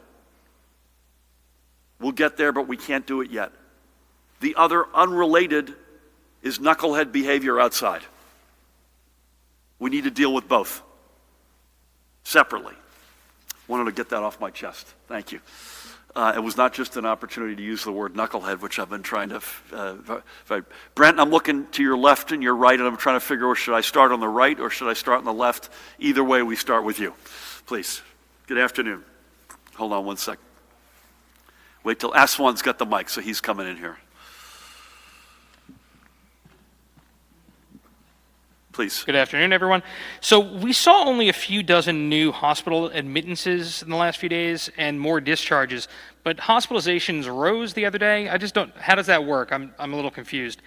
We'll get there, but we can't do it yet. The other, unrelated, is knucklehead behavior outside. We need to deal with both separately. Wanted to get that off my chest. Thank you. It was not just an opportunity to use the word knucklehead, which I've been trying to. Brent, I'm looking to your left and your right, and I'm trying to figure out, should I start on the right or should I start on the left? Either way, we start with you. Please. Good afternoon. Hold on one second. Wait till Aswan's got the mic, so he's coming in here. Please. Good afternoon, everyone. So we saw only a few dozen new hospital admittances in the last few days and more discharges, but hospitalizations rose the other day. How does that work? I'm a little confused.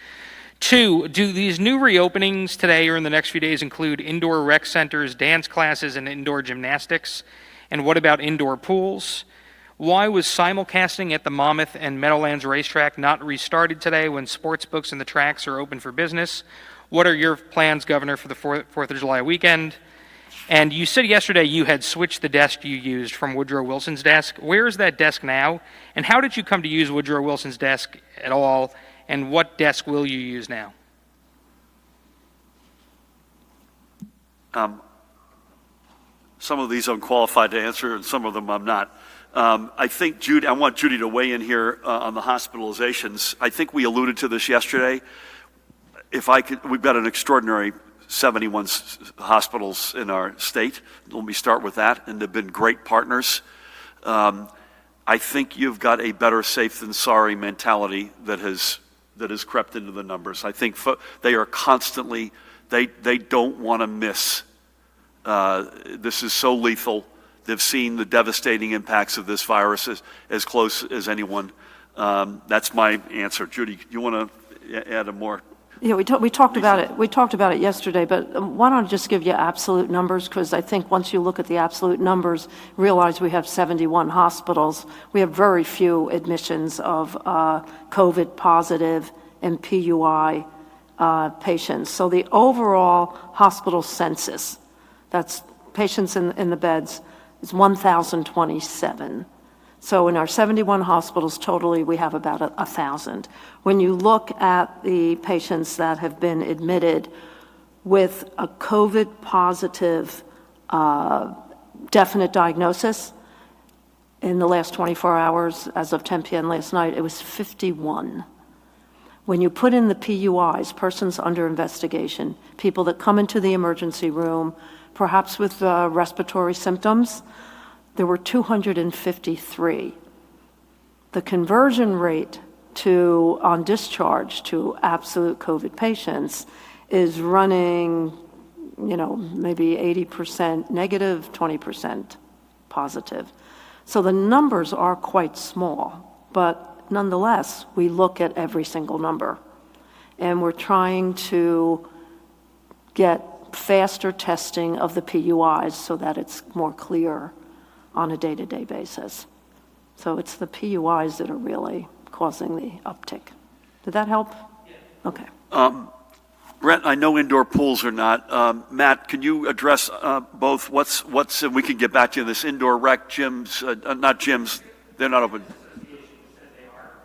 2, do these new reopenings today or in the next few days include indoor rec centers, dance classes, and indoor gymnastics? And what about indoor pools? Why was simulcasting at the Monmouth and Meadowlands racetrack not restarted today when sports books and the tracks are open for business? What are your plans, Governor, for the 4th of July weekend? And you said yesterday you had switched the desk you used from Woodrow Wilson's desk. Where is that desk now? And how did you come to use Woodrow Wilson's desk at all? And what desk will you use now? Some of these I'm qualified to answer, and some of them I'm not. I think Judy, I want Judy to weigh in here on the hospitalizations. I think we alluded to this yesterday. If I could, we've got an extraordinary 71 hospitals in our state. Let me start with that, and they've been great partners. I think you've got a better safe than sorry mentality that has crept into the numbers. I think they are constantly, they don't want to miss. This is so lethal. They've seen the devastating impacts of this virus as close as anyone. That's my answer. Judy, you want to add a more? Yeah, we talked about it. We talked about it yesterday, but why don't I just give you absolute numbers? Because I think once you look at the absolute numbers, realize we have 71 hospitals. We have very few admissions of COVID positive and PUI patients. So the overall hospital census, that's patients in the beds, is 1,027. So in our 71 hospitals totally, we have about 1,000. When you look at the patients that have been admitted with a COVID positive definite diagnosis, in the last 24 hours, as of 10 p.m. last night, it was 51. When you put in the PUIs, persons under investigation, people that come into the emergency room, perhaps with respiratory symptoms, there were 253. The conversion rate on discharge to absolute COVID patients is running, maybe 80% negative, 20% positive. So the numbers are quite small, but nonetheless, we look at every single number. And we're trying to get faster testing of the PUIs so that it's more clear on a day-to-day basis. So it's the PUIs that are really causing the uptick. Did that help? Yeah. Okay. Brent, I know indoor pools are not. Matt, can you address both what's and we can get back to this indoor rec gyms, not gyms, they're not open.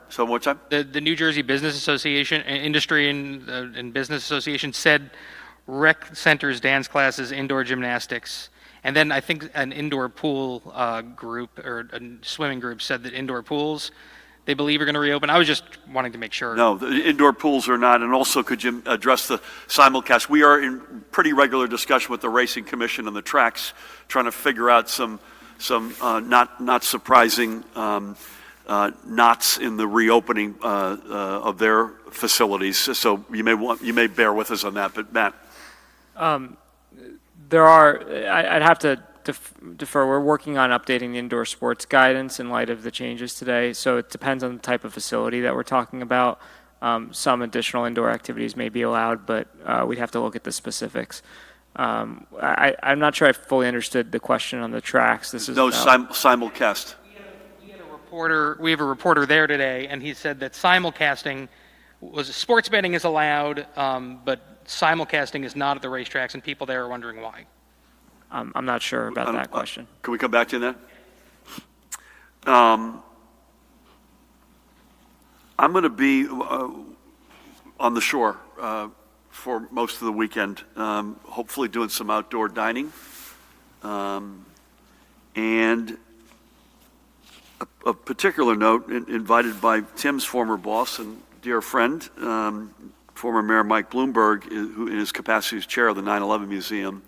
So what time? The New Jersey Business Association, Industry and Business Association said rec centers, dance classes, indoor gymnastics. And then I think an indoor pool group or a swimming group said that indoor pools, they believe are going to reopen. I was just wanting to make sure. No, the indoor pools are not. And also, could you address the simulcast? We are in pretty regular discussion with the Racing Commission and the tracks, trying to figure out some not surprising knots in the reopening of their facilities. So you may bear with us on that. But Matt. I'd have to defer. We're working on updating the indoor sports guidance in light of the changes today. So it depends on the type of facility that we're talking about. Some additional indoor activities may be allowed, but we'd have to look at the specifics. I'm not sure I fully understood the question on the tracks. This is simulcast. We had a a reporter there today, and he said that simulcasting sports betting is allowed, but simulcasting is not at the racetracks, and people there are wondering why. I'm not sure about that question. Can we come back to that? I'm going to be on the shore for most of the weekend, hopefully doing some outdoor dining. And a particular note, invited by Tim's former boss and dear friend, former Mayor Mike Bloomberg, who in his capacity as chair of the 9/11 Museum,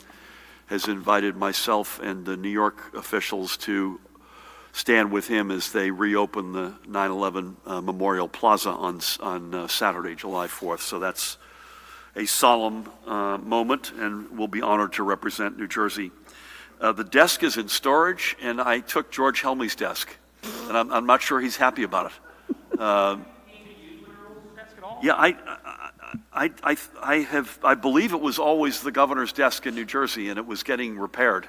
has invited myself and the New York officials to stand with him as they reopen the 9/11 Memorial Plaza on Saturday, July 4th. So that's a solemn moment, and we'll be honored to represent New Jersey. The desk is in storage, and I took George Helmy's desk, and I'm not sure he's happy about it. Yeah, I believe it was always the governor's desk in New Jersey, and it was getting repaired.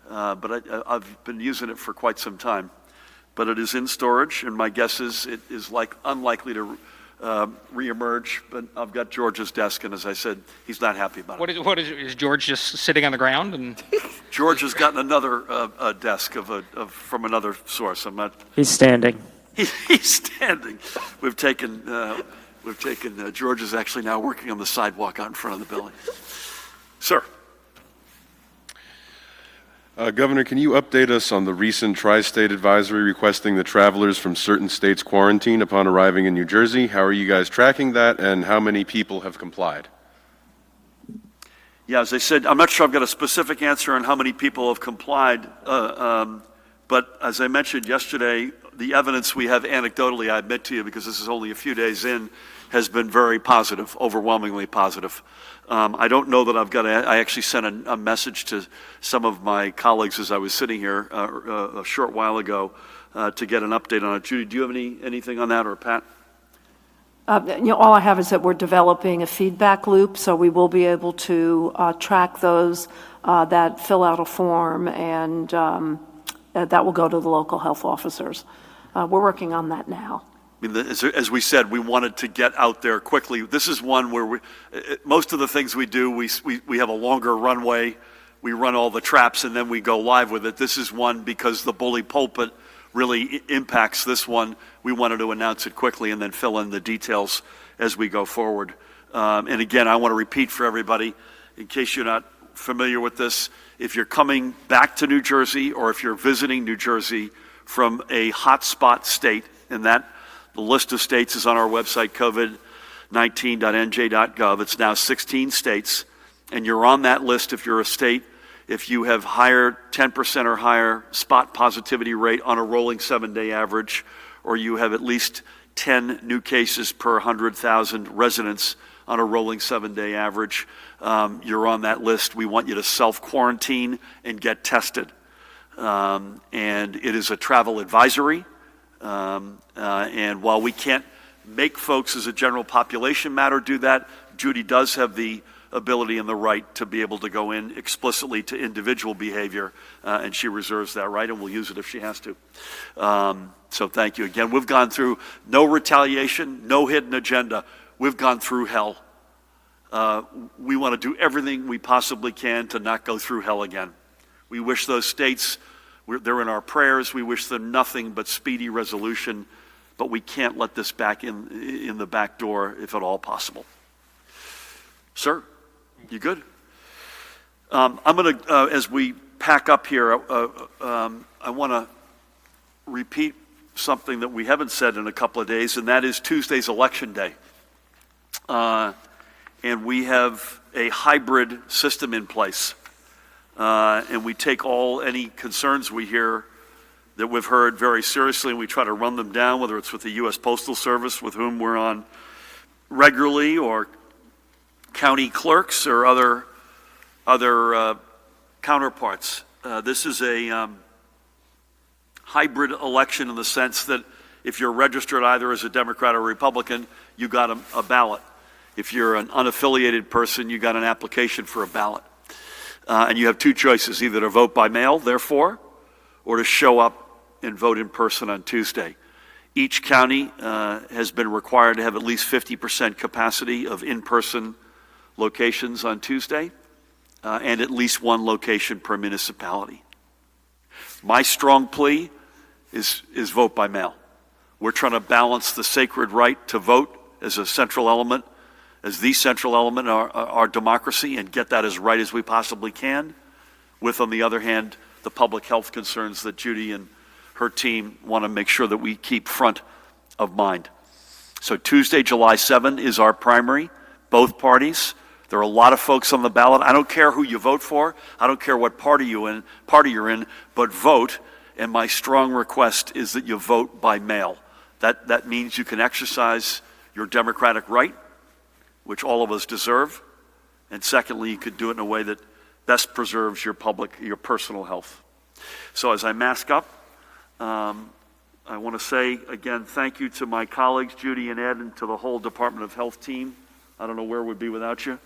But I've been using it for quite some time. But it is in storage, and my guess is it is unlikely to reemerge. But I've got George's desk, and as I said, he's not happy about it. What is George just sitting on the ground? And George has gotten another desk from another source. I'm not. He's standing. He's standing. We've taken George is actually now working on the sidewalk out in front of the building. Sir. Governor, can you update us on the recent tri-state advisory requesting the travelers from certain states quarantine upon arriving in New Jersey? How are you guys tracking that, and how many people have complied? Yeah, as I said, I'm not sure I've got a specific answer on how many people have complied, but as I mentioned yesterday, the evidence we have anecdotally, I admit to you, because this is only a few days in, has been very positive, overwhelmingly positive. I don't know that I've got I actually sent a message to some of my colleagues as I was sitting here a short while ago to get an update on it. Judy, do you have anything on that, or Pat? All I have is that we're developing a feedback loop, so we will be able to track those that fill out a form, and that will go to the local health officers. We're working on that now. I mean, as we said, we wanted to get out there quickly. This is one where most of the things we do, we have a longer runway, we run all the traps, and then we go live with it. This is one because the bully pulpit really impacts this one. We wanted to announce it quickly and then fill in the details as we go forward. And again, I want to repeat for everybody, in case you're not familiar with this, if you're coming back to New Jersey or if you're visiting New Jersey from a hotspot state, and the list of states is on our website, covid19.nj.gov. It's now 16 states, and you're on that list if you're a state, if you have higher 10% or higher spot positivity rate on a rolling 7-day average, or you have at least 10 new cases per 100,000 residents on a rolling 7-day average, you're on that list. We want you to self-quarantine and get tested. And it is a travel advisory. And while we can't make folks as a general population matter do that, Judy does have the ability and the right to be able to go in explicitly to individual behavior, and she reserves that right, and will use it if she has to. So thank you again. We've gone through no retaliation, no hidden agenda. We've gone through hell. We want to do everything we possibly can to not go through hell again. We wish those states, they're in our prayers. We wish them nothing but speedy resolution, but we can't let this back in the back door if at all possible. Sir, you good? I'm going to, as we pack up here, I want to repeat something that we haven't said in a couple of days, and that is Tuesday's Election Day. And we have a hybrid system in place. And we take any concerns we hear that we've heard very seriously, and we try to run them down, whether it's with the U.S. Postal Service, with whom we're on regularly, or county clerks or other counterparts. This is a hybrid election in the sense that if you're registered either as a Democrat or Republican, you got a ballot. If you're an unaffiliated person, you got an application for a ballot. And you have two choices, either to vote by mail, therefore, or to show up and vote in person on Tuesday. Each county has been required to have at least 50% capacity of in-person locations on Tuesday, and at least one location per municipality. My strong plea is vote by mail. We're trying to balance the sacred right to vote as a central element, as the central element of our democracy, and get that as right as we possibly can, with, on the other hand, the public health concerns that Judy and her team want to make sure that we keep front of mind. So Tuesday, July 7 is our primary, both parties. There are a lot of folks on the ballot. I don't care who you vote for. I don't care what party you're in, but vote. And my strong request is that you vote by mail. That means you can exercise your democratic right, which all of us deserve. And secondly, you could do it in a way that best preserves your personal health. So as I mask up, I want to say again, thank you to my colleagues, Judy and Ed, and to the whole Department of Health team. I don't know where we'd be without you.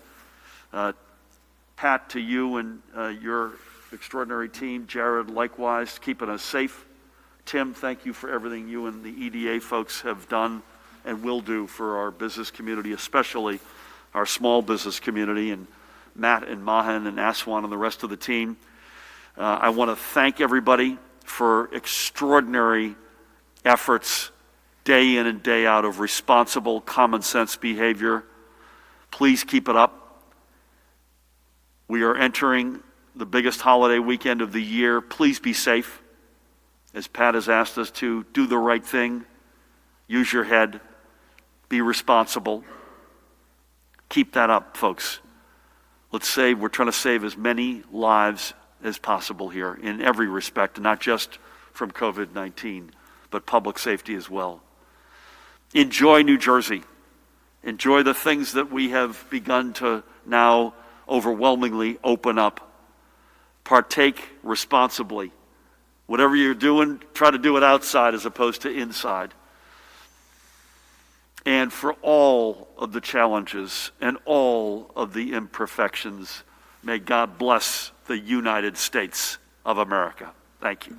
Pat, to you and your extraordinary team. Jared, likewise, keeping us safe. Tim, thank you for everything you and the EDA folks have done and will do for our business community, especially our small business community, and Matt and Mahan and Aswan and the rest of the team. I want to thank everybody for extraordinary efforts day in and day out of responsible, common sense behavior. Please keep it up. We are entering the biggest holiday weekend of the year. Please be safe. As Pat has asked us to, do the right thing. Use your head. Be responsible. Keep that up, folks. We're trying to save as many lives as possible here in every respect, not just from COVID-19, but public safety as well. Enjoy New Jersey. Enjoy the things that we have begun to now overwhelmingly open up. Partake responsibly. Whatever you're doing, try to do it outside as opposed to inside. And for all of the challenges and all of the imperfections, may God bless the United States of America. Thank you.